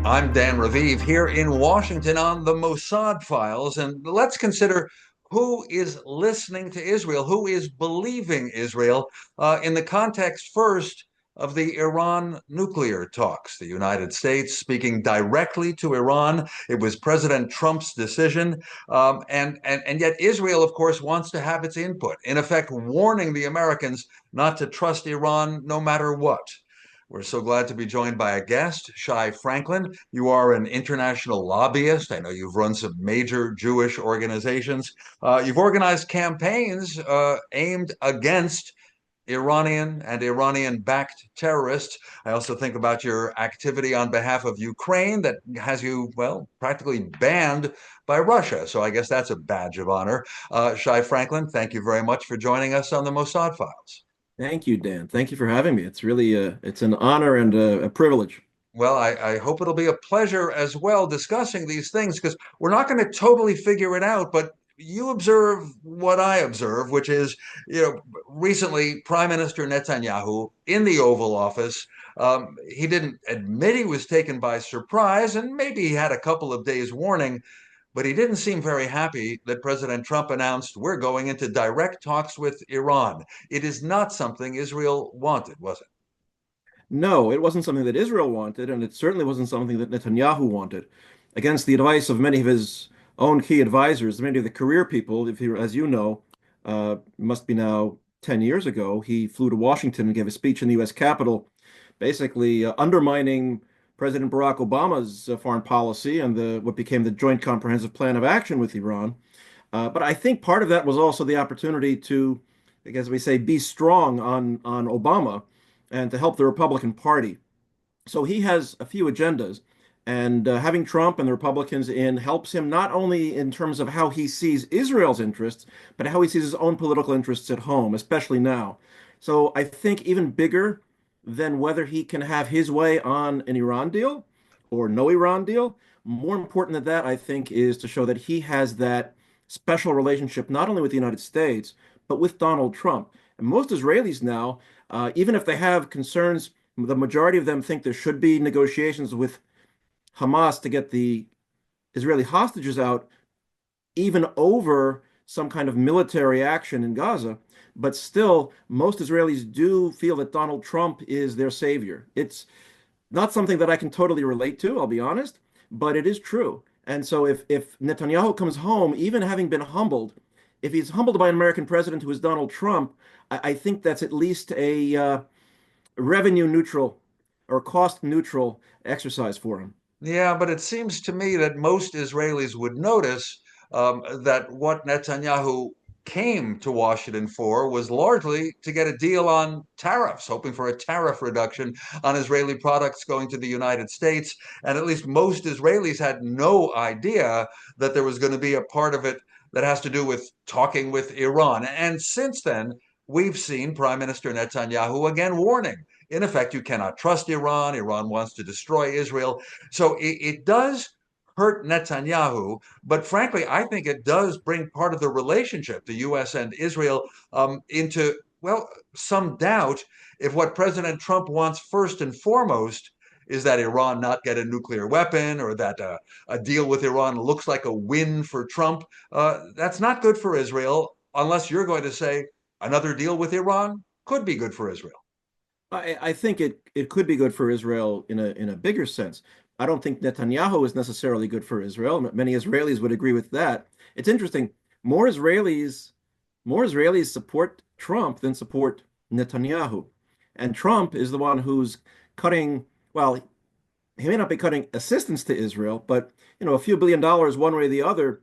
I'm Dan Raviv here in Washington on the Mossad Files, and let's consider who is listening to Israel, who is believing Israel, in the context first of the Iran nuclear talks. The United States speaking directly to Iran. It was President Trump's decision, and yet Israel, of course, wants to have its input. In effect, warning the Americans not to trust Iran no matter what. We're so glad to be joined by a guest, Shai Franklin. You are an international lobbyist. I know you've run some major Jewish organizations. You've organized campaigns aimed against Iranian and Iranian backed terrorists. I also think about your activity on behalf of Ukraine that has you, well, practically banned by Russia. So I guess that's a badge of honor. Shai Franklin, thank you very much for joining us on the Mossad Files. Thank you, Dan. Thank you for having me. It's really it's an honor and a privilege. Well, I hope it'll be a pleasure as well discussing these things because we're not going to totally figure it out, but you observe what I observe, which is, recently Prime Minister Netanyahu in the Oval Office, he didn't admit he was taken by surprise, and maybe he had a couple of days warning, but he didn't seem very happy that President Trump announced we're going into direct talks with Iran. It is not something Israel wanted, was it? No, it wasn't something that Israel wanted, and it certainly wasn't something that Netanyahu wanted. Against the advice of many of his own key advisors, many of the career people, if you, as you know, must be now 10 years ago, he flew to Washington and gave a speech in the U.S. Capitol, basically undermining President Barack Obama's foreign policy and what became the Joint Comprehensive Plan of Action with Iran. But I think part of that was also the opportunity to, I guess we say, be strong on Obama and to help the Republican Party. So he has a few agendas, and having Trump and the Republicans in helps him not only in terms of how he sees Israel's interests, but how he sees his own political interests at home, especially now. So I think even bigger than whether he can have his way on an Iran deal or no Iran deal, more important than that, I think, is to show that he has that special relationship not only with the United States, but with Donald Trump. And most Israelis now, even if they have concerns, the majority of them think there should be negotiations with Hamas to get the Israeli hostages out, even over some kind of military action in Gaza. But still, most Israelis do feel that Donald Trump is their savior. It's not something that I can totally relate to, I'll be honest, but it is true. And so if Netanyahu comes home, even having been humbled, if he's humbled by an American president who is Donald Trump, I think that's at least a revenue neutral or cost neutral exercise for him. Yeah, but it seems to me that most Israelis would notice that what Netanyahu came to Washington for was largely to get a deal on tariffs, hoping for a tariff reduction on Israeli products going to the United States. And at least most Israelis had no idea that there was going to be a part of it that has to do with talking with Iran. And since then, we've seen Prime Minister Netanyahu again warning. In effect, you cannot trust Iran. Iran wants to destroy Israel. So it does hurt Netanyahu, but frankly, I think it does bring part of the relationship, the U.S. and Israel, into, well, some doubt if what President Trump wants first and foremost is that Iran not get a nuclear weapon or that a deal with Iran looks like a win for Trump. That's not good for Israel unless you're going to say another deal with Iran could be good for Israel. I think it could be good for Israel in a bigger sense. I don't think Netanyahu is necessarily good for Israel. Many Israelis would agree with that. It's interesting. More Israelis, more Israelis support Trump than support Netanyahu. And Trump is the one who's cutting, well, he may not be cutting assistance to Israel, but a few billion dollars one way or the other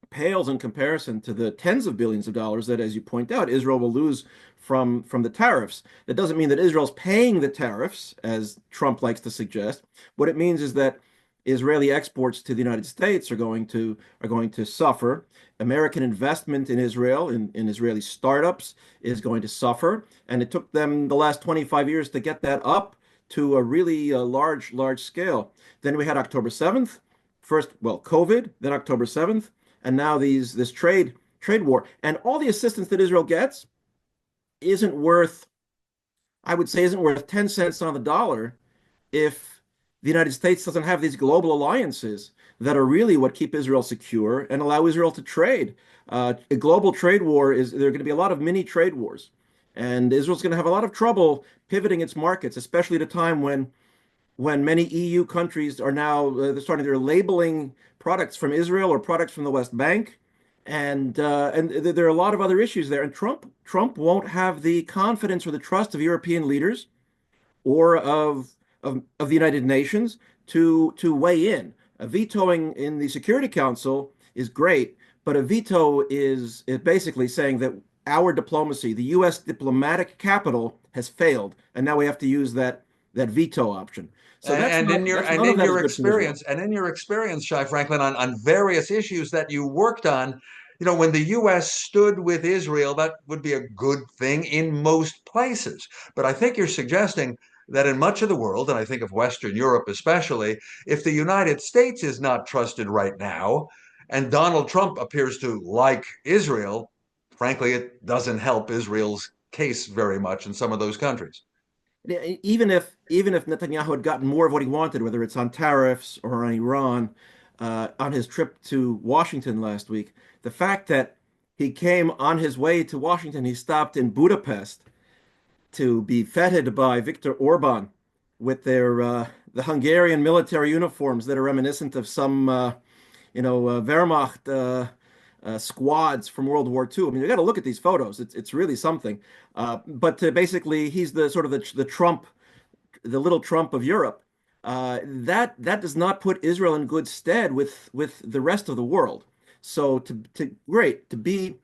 pales in comparison to the tens of billions of dollars that, as you point out, Israel will lose from the tariffs. That doesn't mean that Israel's paying the tariffs, as Trump likes to suggest. What it means is that Israeli exports to the United States are going to suffer. American investment in Israel, in Israeli startups, is going to suffer. And it took them the last 25 years to get that up to a really large scale. Then we had October 7th, first, well, COVID, then October 7th, and now this trade war. And all the assistance that Israel gets isn't worth, I would say, isn't worth 10 cents on the dollar if the United States doesn't have these global alliances that are really what keep Israel secure and allow Israel to trade. A global trade war is there are going to be a lot of mini trade wars, and Israel's going to have a lot of trouble pivoting its markets, especially at a time when many EU countries are now they're labeling products from Israel or products from the West Bank, and there are a lot of other issues there. And Trump won't have the confidence or the trust of European leaders or of the United Nations to weigh in. Vetoing in the Security Council is great, but a veto is basically saying that our diplomacy, the U.S. diplomatic capital, has failed, and now we have to use that veto option. So And in your none of that is good from Israel. experience, Shai Franklin, on various issues that you worked on, when the U.S. stood with Israel, that would be a good thing in most places. But I think you're suggesting that in much of the world, and I think of Western Europe especially, if the United States is not trusted right now, and Donald Trump appears to like Israel, frankly, it doesn't help Israel's case very much in some of those countries. Even if Netanyahu had gotten more of what he wanted, whether it's on tariffs or on Iran, on his trip to Washington last week, the fact that he came on his way to Washington, he stopped in Budapest to be feted by Viktor Orban with the Hungarian military uniforms that are reminiscent of some Wehrmacht squads from World War II. I mean, you got to look at these photos. It's really something. But basically, he's the sort of the Trump, the little Trump of Europe. That does not put Israel in good stead with the rest of the world. So to be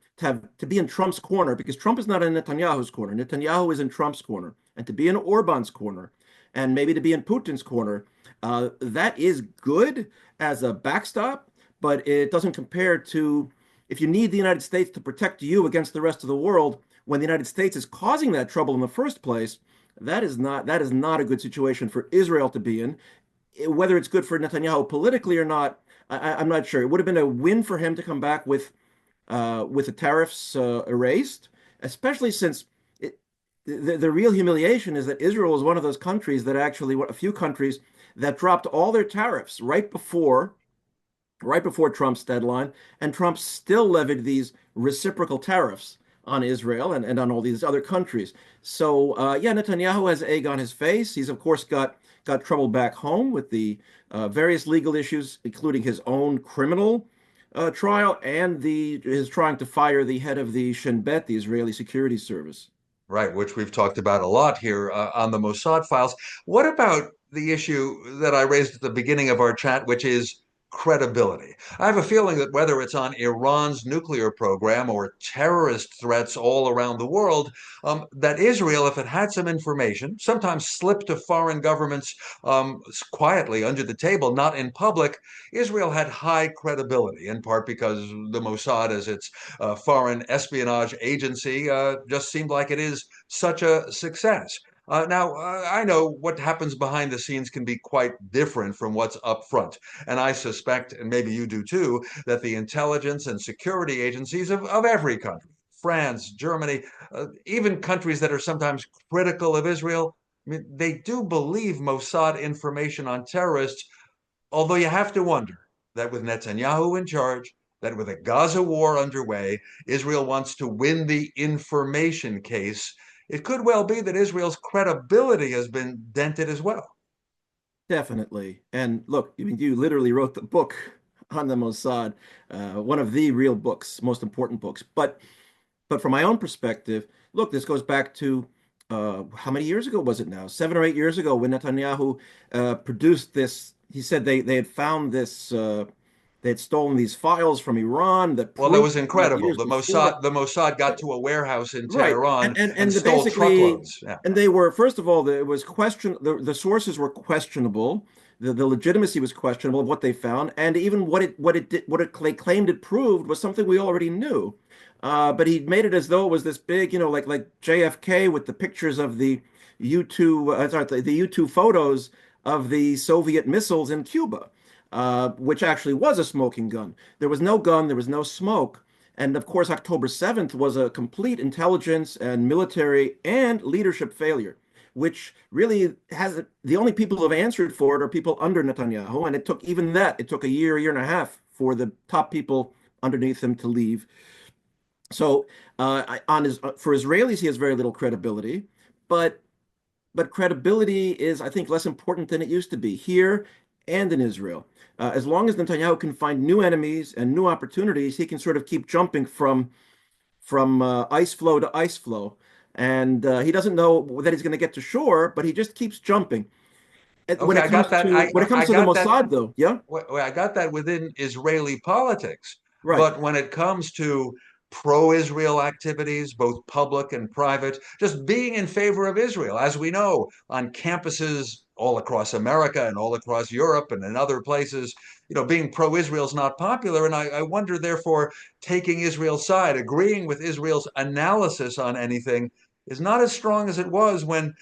in Trump's corner, because Trump is not in Netanyahu's corner. Netanyahu is in Trump's corner, and to be in Orban's corner, and maybe to be in Putin's corner, that is good as a backstop, but it doesn't compare to if you need the United States to protect you against the rest of the world when the United States is causing that trouble in the first place. That is not a good situation for Israel to be in. Whether it's good for Netanyahu politically or not, I'm not sure. It would have been a win for him to come back with the tariffs erased, especially since the real humiliation is that Israel is one of those countries that actually, a few countries that dropped all their tariffs right before Trump's deadline, and Trump still levied these reciprocal tariffs on Israel and on all these other countries. So yeah, Netanyahu has egg on his face. He's of course got trouble back home with the various legal issues, including his own criminal trial and his trying to fire the head of the Shin Bet, the Israeli security service. Right, which we've talked about a lot here on the Mossad files. What about the issue that I raised at the beginning of our chat, which is credibility? I have a feeling that whether it's on Iran's nuclear program or terrorist threats all around the world, that Israel, if it had some information, sometimes slipped to foreign governments quietly under the table, not in public, Israel had high credibility, in part because the Mossad, as its foreign espionage agency, just seemed like it is such a success. Now, I know what happens behind the scenes can be quite different from what's up front. And I suspect, and maybe you do too, that the intelligence and security agencies of every country, France, Germany, even countries that are sometimes critical of Israel, I mean, they do believe Mossad information on terrorists, although you have to wonder that with Netanyahu in charge, that with a Gaza war underway, Israel wants to win the information case. It could well be that Israel's credibility has been dented as well. Definitely. And look, I mean, you literally wrote the book on the Mossad, one of the real books, most important books. But from my own perspective, look, this goes back to how many years ago was it now? 7 or 8 years ago, when Netanyahu produced this. He said they had found this. They had stolen these files from Iran that Well, that proved was incredible. years before. The Mossad got to a warehouse in Right. Tehran and stole Basically, truckloads. Yeah. and they were, first of all, it was the sources were questionable. The legitimacy was questionable of what they found, and even they claimed it proved was something we already knew. But he made it as though it was this big, like JFK with the pictures of the U-2, the U-2 photos of the Soviet missiles in Cuba, which actually was a smoking gun. There was no gun, there was no smoke. And of course, October 7th was a complete intelligence and military and leadership failure. which really has the only people who have answered for it are people under Netanyahu. And it took even that, it took a year and a half for the top people underneath him to leave. So for Israelis, he has very little credibility, but credibility is, I think, less important than it used to be here and in Israel. As long as Netanyahu can find new enemies and new opportunities, he can sort of keep jumping from ice flow to ice flow. And he doesn't know that he's going to get to shore, but he just keeps jumping. When Okay, it I got comes that. to I the got that. Mossad, though, yeah, I got that within Israeli politics. right. But when it comes to pro-Israel activities, both public and private, just being in favor of Israel, as we know, on campuses all across America and all across Europe and in other places, being pro-Israel is not popular. And I wonder, therefore, taking Israel's side, agreeing with Israel's analysis on anything is not as strong as it was when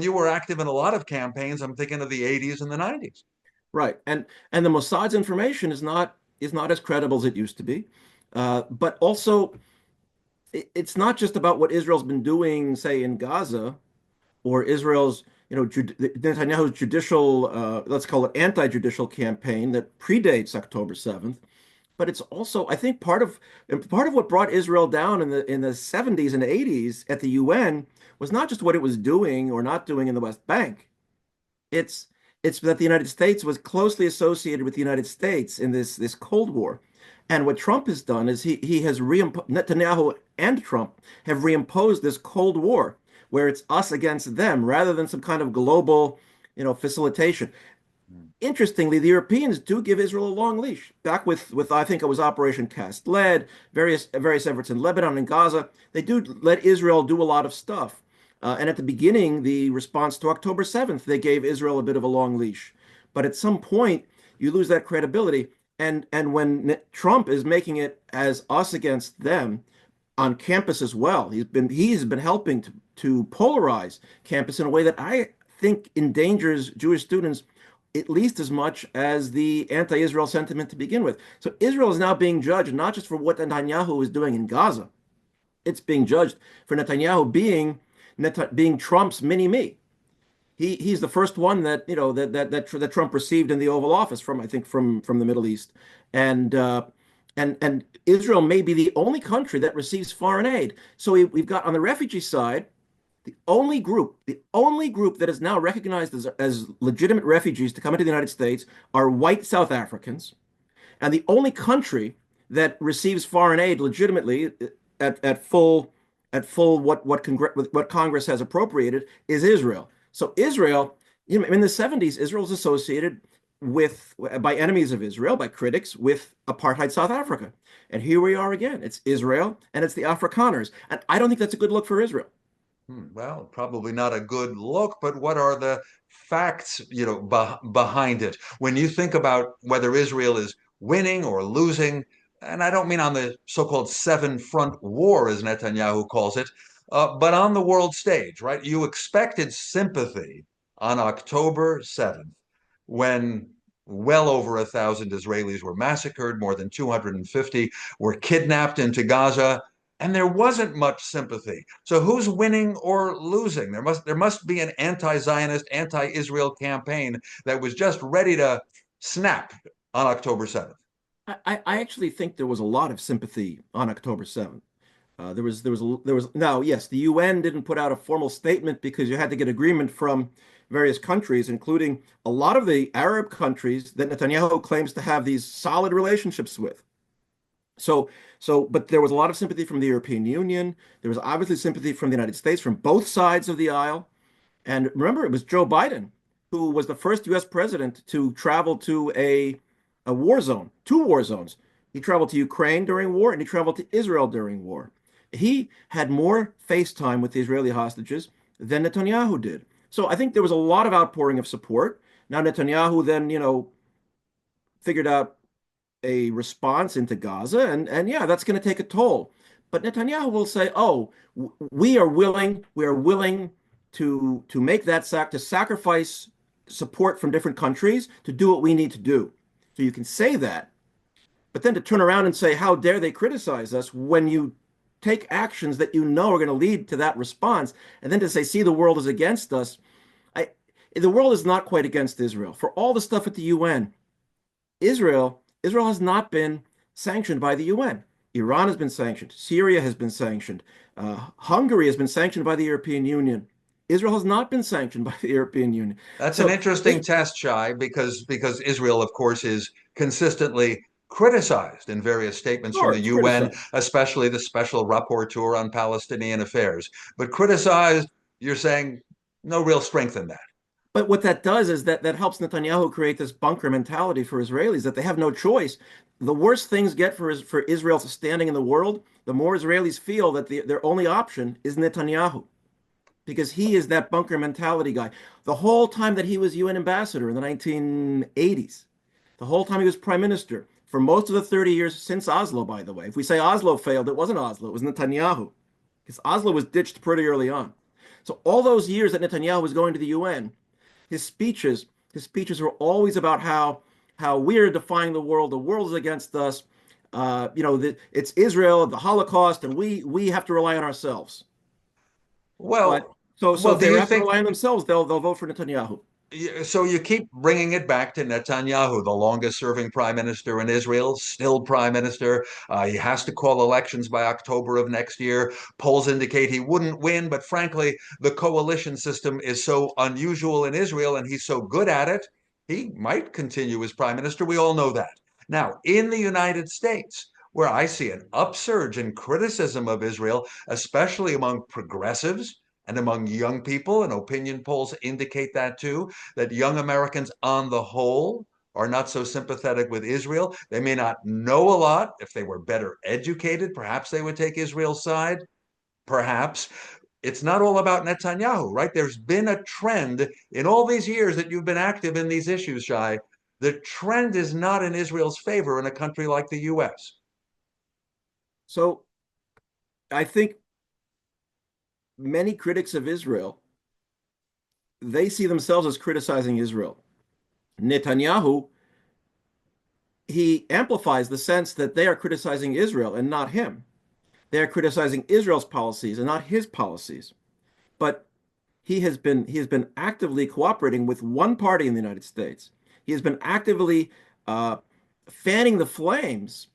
you were active in a lot of campaigns. I'm thinking of the 80s and the 90s. Right. And the Mossad's information is not as credible as it used to be. But also it's not just about what Israel's been doing, say, in Gaza, or Israel's, Netanyahu's judicial, let's call it anti-judicial campaign that predates October 7th. But it's also, I think, part of what brought Israel down in the 70s and 80s at the UN was not just what it was doing or not doing in the West Bank. It's it's that the United States was closely associated with the United States in this Cold War. And what Trump has done is he has reimposed, Netanyahu and Trump have reimposed this Cold War where it's us against them rather than some kind of global, facilitation. Interestingly, the Europeans do give Israel a long leash. Back with I think it was Operation Cast Lead, various efforts in Lebanon and Gaza, they do let Israel do a lot of stuff. And at the beginning, the response to October 7th, they gave Israel a bit of a long leash. But at some point, you lose that credibility. And when Trump is making it as us against them on campus as well, he's been helping to polarize campus in a way that I think endangers Jewish students at least as much as the anti-Israel sentiment to begin with. So Israel is now being judged not just for what Netanyahu is doing in Gaza, it's being judged for Netanyahu being Trump's mini-me. He's the first one that Trump received in the Oval Office from, I think, from the Middle East, and and Israel may be the only country that receives foreign aid. So we've got on the refugee side the only group that is now recognized as legitimate refugees to come into the United States are white South Africans. And the only country that receives foreign aid legitimately at full what Congress has appropriated is Israel. So Israel, in the 70s, Israel is associated by enemies of Israel, by critics, with apartheid South Africa. And here we are again. It's Israel and it's the Afrikaners. And I don't think that's a good look for Israel. Well, probably not a good look, but what are the facts, behind it? When you think about whether Israel is winning or losing, and I don't mean on the so-called seven front war, as Netanyahu calls it, but on the world stage, right? You expected sympathy on October 7th when well over 1,000 Israelis were massacred, more than 250 were kidnapped into Gaza, and there wasn't much sympathy. So who's winning or losing? There must be an anti-Zionist, anti-Israel campaign that was just ready to snap on October 7th. I actually think there was a lot of sympathy on October 7th. There was now, yes, the UN didn't put out a formal statement because you had to get agreement from various countries, including a lot of the Arab countries that Netanyahu claims to have these solid relationships with. But there was a lot of sympathy from the European Union. There was obviously sympathy from the United States, from both sides of the aisle. And remember, it was Joe Biden who was the first U.S. president to travel to a war zone, two war zones. He traveled to Ukraine during war and he traveled to Israel during war. He had more face time with the Israeli hostages than Netanyahu did. So I think there was a lot of outpouring of support. Now Netanyahu then, figured out a response into Gaza, and yeah, that's going to take a toll. But Netanyahu will say, "Oh, we are willing to make to sacrifice support from different countries to do what we need to do." So you can say that, but then to turn around and say, "How dare they criticize us when you take actions that you know are going to lead to that response, and then to say, see, the world is against us. I, the world is not quite against Israel. For all the stuff at the UN, Israel has not been sanctioned by the UN. Iran has been sanctioned. Syria has been sanctioned. Hungary has been sanctioned by the European Union. Israel has not been sanctioned by the European Union. That's an So interesting this, test, Shai, because Israel, of course, is consistently criticized in various statements from sure, the it's UN, criticized. especially the special rapporteur on Palestinian affairs. But criticized, you're saying no real strength in that. But what that does is that helps Netanyahu create this bunker mentality for Israelis that they have no choice. The worse things get for Israel's standing in the world, the more Israelis feel that their only option is Netanyahu, because he is that bunker mentality guy. The whole time that he was UN ambassador in the 1980s, the whole time he was prime minister, for most of the 30 years since Oslo, by the way. If we say Oslo failed, it wasn't Oslo, it was Netanyahu, because Oslo was ditched pretty early on. So all those years that Netanyahu was going to the UN, his speeches, his speeches were always about how we're defying the world is against us. It's Israel, the Holocaust, and we have to rely on ourselves. But Well, so well, if do they you have to think rely on themselves, they'll vote for Netanyahu. so? You keep bringing it back to Netanyahu, the longest serving prime minister in Israel, still prime minister. He has to call elections by October of next year. Polls indicate he wouldn't win, but frankly, the coalition system is so unusual in Israel and he's so good at it, he might continue as prime minister. We all know that. Now, in the United States, where I see an upsurge in criticism of Israel, especially among progressives and among young people, and opinion polls indicate that too, that young Americans on the whole are not so sympathetic with Israel. They may not know a lot. If they were better educated, perhaps they would take Israel's side. Perhaps. It's not all about Netanyahu, right? There's been a trend in all these years that you've been active in these issues, Shai. The trend is not in Israel's favor in a country like the US. So I think many critics of Israel, they see themselves as criticizing Israel. Netanyahu, he amplifies the sense that they are criticizing Israel and not him. They are criticizing Israel's policies and not his policies. But he has been actively cooperating with one party in the United States. He has been actively uh, fanning the flames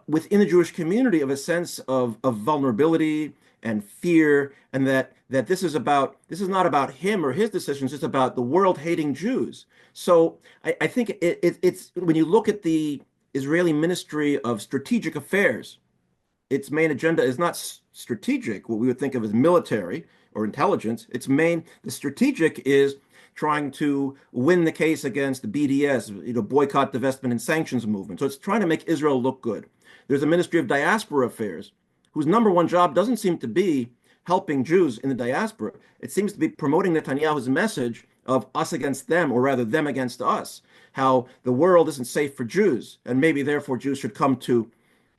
within the Jewish community of a sense of vulnerability and fear, and that this is not about him or his decisions, it's about the world hating Jews. So I think it's when you look at the Israeli Ministry of Strategic Affairs, its main agenda is not strategic, what we would think of as military or intelligence. The strategic is trying to win the case against the BDS, boycott, divestment, and sanctions movement. So it's trying to make Israel look good. There's a Ministry of Diaspora Affairs, whose number one job doesn't seem to be helping Jews in the diaspora. It seems to be promoting Netanyahu's message of us against them, or rather them against us, how the world isn't safe for Jews, and maybe therefore Jews should come to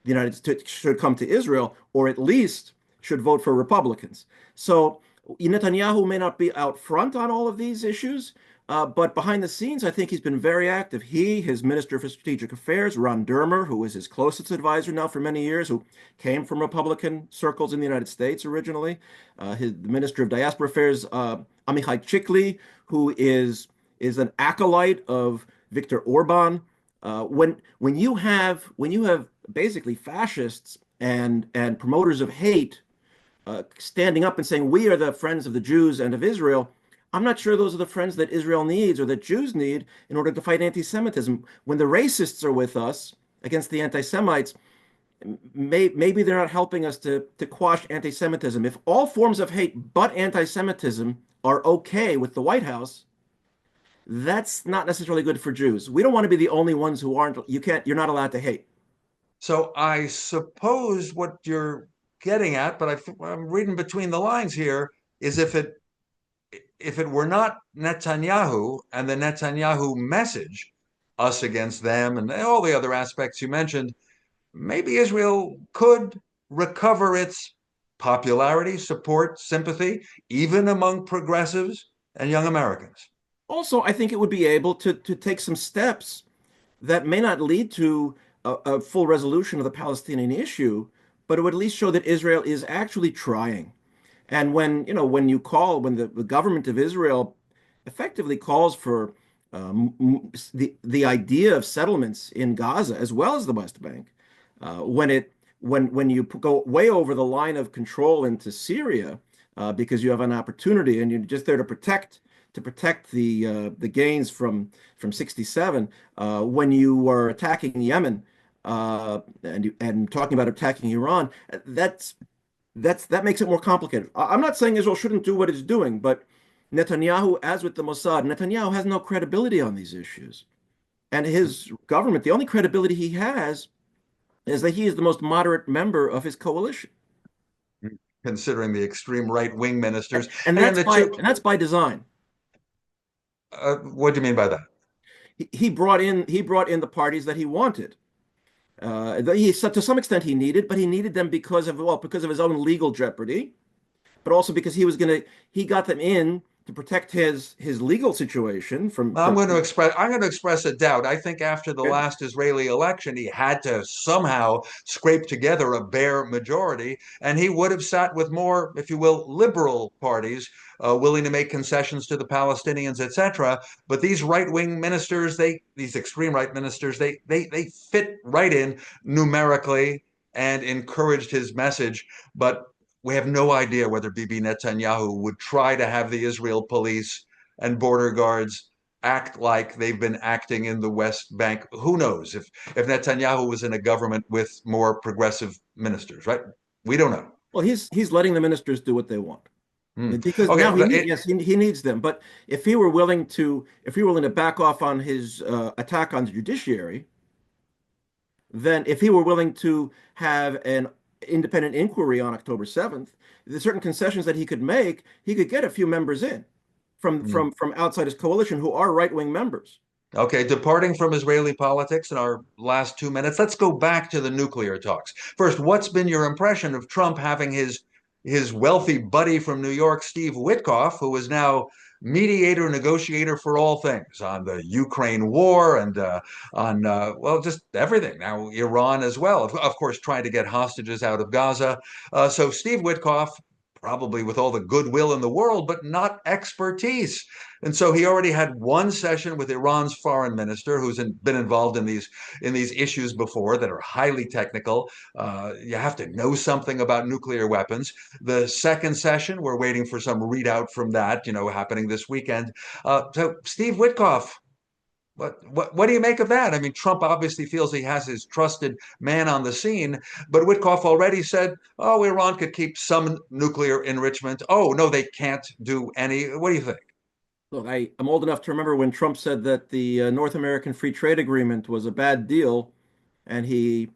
the United States, should come to Israel, or at least should vote for Republicans. So Netanyahu may not be out front on all of these issues, but behind the scenes, I think he's been very active. His Minister for Strategic Affairs, Ron Dermer, who was his closest advisor now for many years, who came from Republican circles in the United States originally. The Minister of Diaspora Affairs, Amichai Chikli, who is an acolyte of Viktor Orban. When you have basically fascists and promoters of hate standing up and saying we are the friends of the Jews and of Israel, I'm not sure those are the friends that Israel needs or that Jews need in order to fight anti-Semitism. When the racists are with us against the anti-Semites, maybe they're not helping us to quash anti-Semitism. If all forms of hate but anti-Semitism are okay with the White House, that's not necessarily good for Jews. We don't want to be the only ones who aren't, you're not allowed to hate. So I suppose what you're getting at, but I'm reading between the lines here, is if it were not Netanyahu and the Netanyahu message, us against them, and all the other aspects you mentioned, maybe Israel could recover its popularity, support, sympathy, even among progressives and young Americans. Also, I think it would be able to take some steps that may not lead to a full resolution of the Palestinian issue, but it would at least show that Israel is actually trying. And when the government of Israel effectively calls for the idea of settlements in Gaza as well as the West Bank, when you go way over the line of control into Syria, because you have an opportunity and you're just there to protect the gains from 67, when you are attacking Yemen, and talking about attacking Iran, that makes it more complicated. I'm not saying Israel shouldn't do what it's doing, but Netanyahu, as with the Mossad, Netanyahu has no credibility on these issues. And his government, the only credibility he has is that he is the most moderate member of his coalition. considering the extreme right-wing ministers. And Hey, and that's the by two, and that's by design. what do you mean by that? He brought in the parties that he wanted. To some extent he needed, but he needed them because of his own legal jeopardy, but also because he got them in to protect his legal situation from. I'm going to express a doubt. I think after the Okay. last Israeli election, he had to somehow scrape together a bare majority, and he would have sat with more, if you will, liberal parties willing to make concessions to the Palestinians, etc. But these right-wing ministers, these extreme right ministers, they fit right in numerically and encouraged his message. But we have no idea whether Bibi Netanyahu would try to have the Israel police and border guards act like they've been acting in the West Bank. Who knows if Netanyahu was in a government with more progressive ministers, right? We don't know. Well, he's letting the ministers do what they want Hmm. because Okay, now yes, he needs them. But if he were willing to back off on his attack on the judiciary, then if he were willing to have an independent inquiry on October 7th, there's certain concessions that he could make. He could get a few members in from hmm. from from outside his coalition who are right-wing members. Okay, departing from Israeli politics in our last 2 minutes, let's go back to the nuclear talks. First, what's been your impression of Trump having his wealthy buddy from New York, Steve Witkoff, who is now mediator, negotiator for all things on the Ukraine war and on well, just everything. Now Iran as well, of course, trying to get hostages out of Gaza. So Steve Witkoff, probably with all the goodwill in the world, but not expertise. And so he already had one session with Iran's foreign minister, who's been involved in these issues before that are highly technical. You have to know something about nuclear weapons. The second session, we're waiting for some readout from that, happening this weekend. So Steve Witkoff, what do you make of that? I mean, Trump obviously feels he has his trusted man on the scene, but Witkoff already said, "Oh, Iran could keep some nuclear enrichment. Oh, no, they can't do any." What do you think? Look, I'm old enough to remember when Trump said that the North American Free Trade Agreement was a bad deal, and he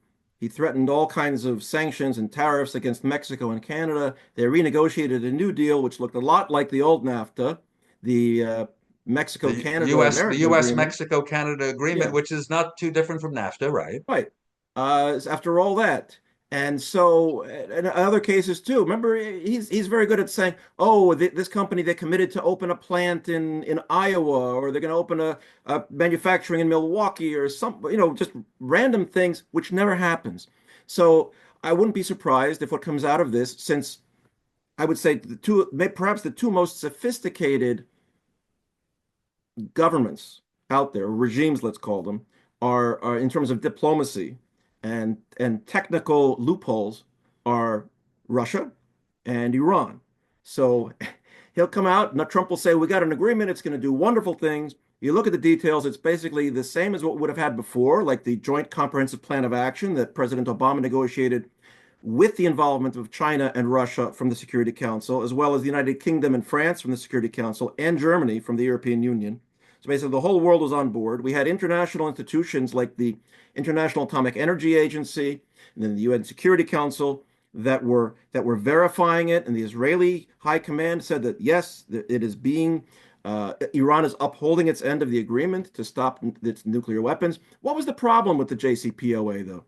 threatened all kinds of sanctions and tariffs against Mexico and Canada. They renegotiated a new deal, which looked a lot like the old NAFTA, the The the Mexico-Canada-American U.S. agreement. Mexico Canada agreement, Yeah, which is not too different from NAFTA, right? right. After all that. And so, in other cases too, remember, he's very good at saying, "Oh, this company they committed to open a plant in Iowa, or they're going to open a manufacturing in Milwaukee, or just random things," which never happens. So I wouldn't be surprised if what comes out of this, since I would say perhaps the two most sophisticated governments out there, regimes, let's call them, are in terms of diplomacy and technical loopholes, are Russia and Iran. So he'll come out, and Trump will say, "We got an agreement. It's going to do wonderful things." You look at the details, it's basically the same as what we would have had before, like the Joint Comprehensive Plan of Action that President Obama negotiated with the involvement of China and Russia from the Security Council, as well as the United Kingdom and France from the Security Council, and Germany from the European Union. So basically, the whole world was on board. We had international institutions like the International Atomic Energy Agency and then the UN Security Council that were verifying it, and the Israeli High Command said that yes, it is being Iran is upholding its end of the agreement to stop its nuclear weapons. What was the problem with the JCPOA, though?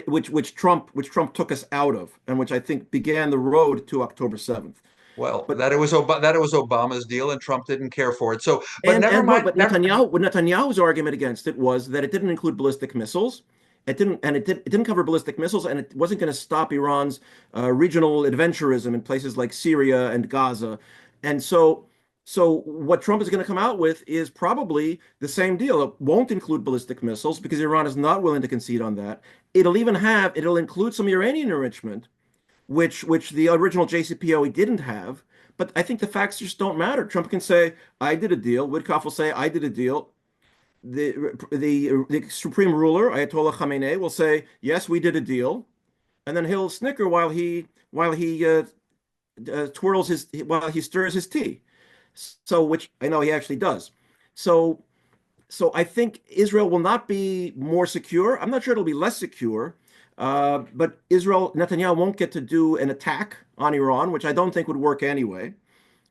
Which Trump took us out of, and which I think began the road to October 7th. Well, But that it was Obama's deal, and Trump didn't care for it. But and never and no, mind. but Netanyahu's argument against it was that it didn't include ballistic missiles, It didn't cover ballistic missiles, and it wasn't going to stop Iran's regional adventurism in places like Syria and Gaza. And so what Trump is going to come out with is probably the same deal. It won't include ballistic missiles because Iran is not willing to concede on that. It'll include some uranium enrichment, which the original JCPOA didn't have. But I think the facts just don't matter. Trump can say, I did a deal. Witkoff will say, I did a deal. The supreme ruler, Ayatollah Khamenei, will say, yes, we did a deal. And then he'll snicker while he stirs his tea. So, which I know he actually does. So, so I think Israel will not be more secure. I'm not sure it'll be less secure, but Netanyahu won't get to do an attack on Iran, which I don't think would work anyway.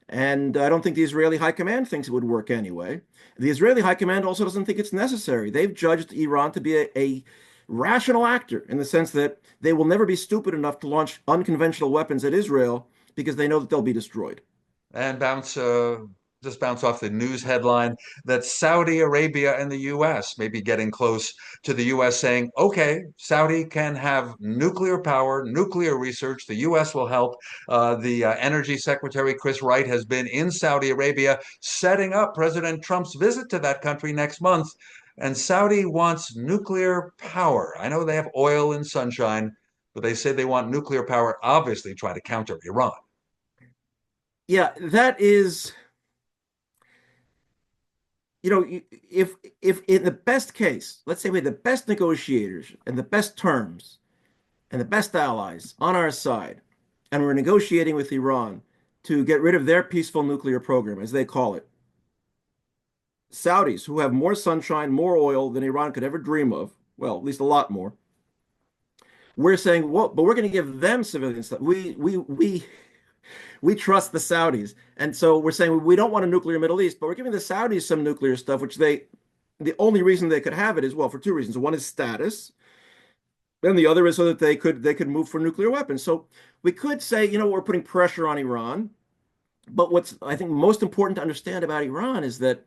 And I don't think the Israeli high command thinks it would work anyway. The Israeli high command also doesn't think it's necessary. They've judged Iran to be a rational actor in the sense that they will never be stupid enough to launch unconventional weapons at Israel because they know that they'll be destroyed. And just bounce off the news headline that Saudi Arabia and the U.S. may be getting close to the U.S. saying, okay, Saudi can have nuclear power, nuclear research. The U.S. will help. The Energy Secretary Chris Wright has been in Saudi Arabia setting up President Trump's visit to that country next month. And Saudi wants nuclear power. I know they have oil and sunshine, but they say they want nuclear power, obviously try to counter Iran. Yeah, that is, if in the best case, let's say we had the best negotiators and the best terms and the best allies on our side, and we're negotiating with Iran to get rid of their peaceful nuclear program, as they call it. Saudis, who have more sunshine, more oil than Iran could ever dream of, well, at least a lot more, we're saying, well, but we're going to give them civilian stuff. We trust the Saudis. And so we're saying we don't want a nuclear Middle East, but we're giving the Saudis some nuclear stuff, the only reason they could have it is, well, for two reasons. One is status, and the other is so that they could move for nuclear weapons. So we could say, we're putting pressure on Iran. But what's, I think, most important to understand about Iran is that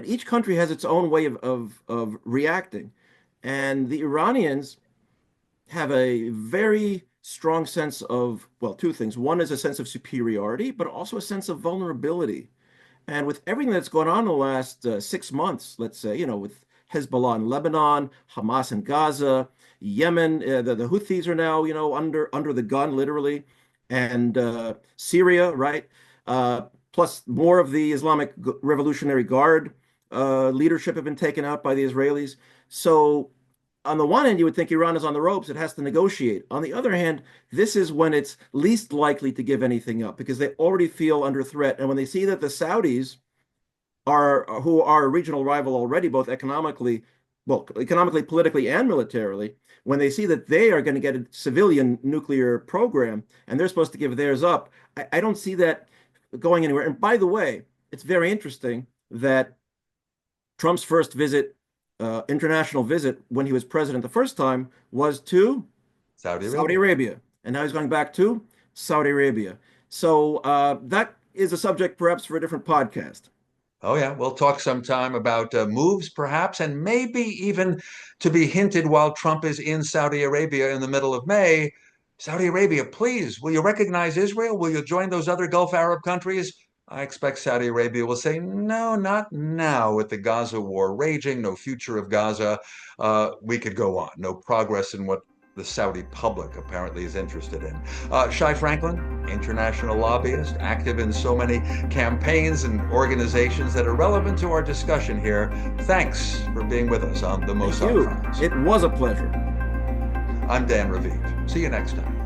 each country has its own way of reacting. And the Iranians have a very strong sense of, well, two things. One is a sense of superiority, but also a sense of vulnerability. And with everything that's gone on in the last 6 months, let's say, with Hezbollah in Lebanon, Hamas in Gaza, Yemen, the Houthis are now, under the gun, literally, and Syria, right? Plus more of the Islamic Revolutionary Guard leadership have been taken out by the Israelis. So on the one hand, you would think Iran is on the ropes. It has to negotiate. On the other hand, this is when it's least likely to give anything up because they already feel under threat. And when they see that the Saudis who are a regional rival already, both economically, politically, and militarily, when they see that they are going to get a civilian nuclear program and they're supposed to give theirs up, I don't see that going anywhere. And by the way, it's very interesting that Trump's first international visit when he was president the first time was to Saudi Arabia. And now he's going back to Saudi Arabia. So that is a subject perhaps for a different podcast. Oh, yeah. We'll talk sometime about moves, perhaps, and maybe even to be hinted while Trump is in Saudi Arabia in the middle of May. Saudi Arabia, please, will you recognize Israel? Will you join those other Gulf Arab countries? I expect Saudi Arabia will say, no, not now with the Gaza war raging, no future of Gaza. We could go on. No progress in what the Saudi public apparently is interested in. Shai Franklin, international lobbyist, active in so many campaigns and organizations that are relevant to our discussion here. Thanks for being with us on the MOSSAD Files. It was a pleasure. I'm Dan Raviv. See you next time.